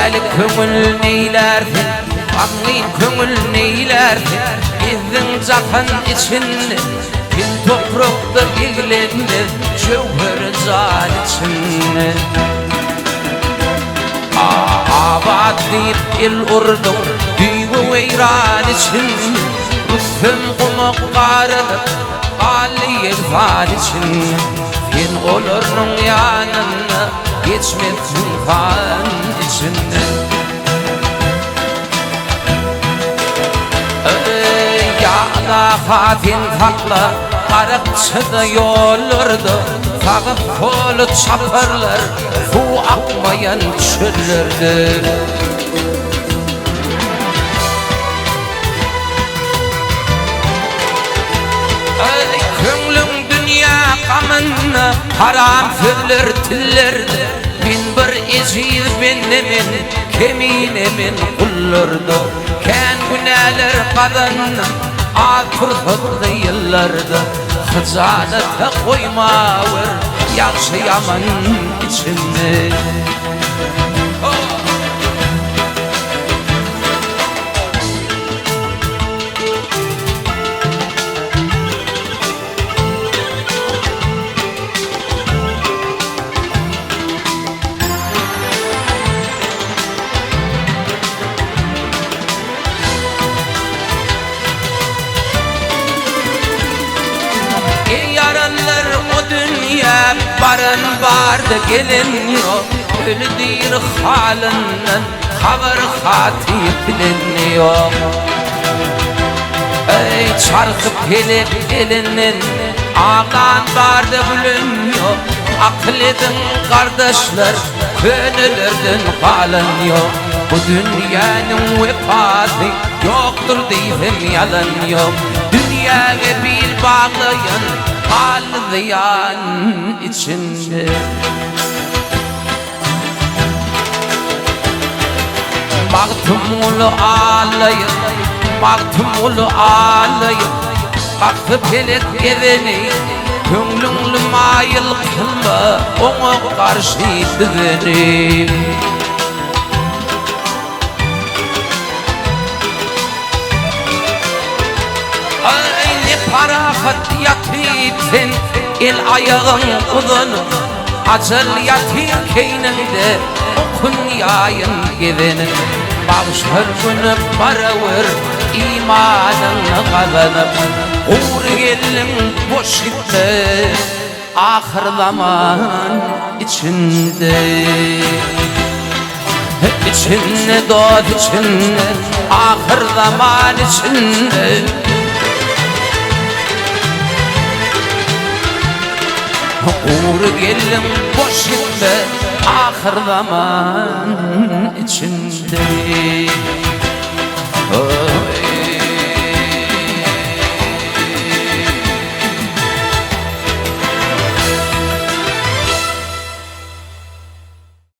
Günelik köngül neylerdi, anlayın köngül neylerdi. Bizden zaten içinde bir toprakta ilgilendi, cevher can içinde. Abad deyip el urdum, düğü veyran içinde. Rüstüm kumak karılıp, Ali irfan içinde. Fin olurun yanına, geçmesin fan içinde. Yağla hatin takla, karıkçıda yolurdu. Takıp kolu çapırlar, su akmayan çöllürdü. Köngülüm dünya kamını haram sözler tillerdi. Bin bir eziz bennemin, keminemin kullardı. Ken güneler kadınım, atırdıklı yıllarda. Hızanata koymavır, yakşı yaman içimde. Barın vardı gelin yok, ölüdür halinden haber hatip biliniyor. Ey çarkıp gelip gelinin ağlan vardı biliniyor. Akıl edin kardeşler, gönüllerden kalın yok. Bu dünyanın vefatı yoktur diyeyim yalan yok. Dünyaya bir bağlayan ağlayan içinde. Mahtumulu ağlayıp, mahtumulu ağlayıp, bakıp elek evini, gönlünlü mayıl kılma, ona karşı düğünü. Parafat yatipsin, el ayağın uzun. Acıl yatir keyninde, okun yayın givinin. Bağışlar günü baravır, imanını kazanıp. Uğur gelin boş gitti, ahır zaman içinde. İçinde doğdu içinde, ahır zaman içinde. Uğur gelin boş gitme, ahır zaman içinde.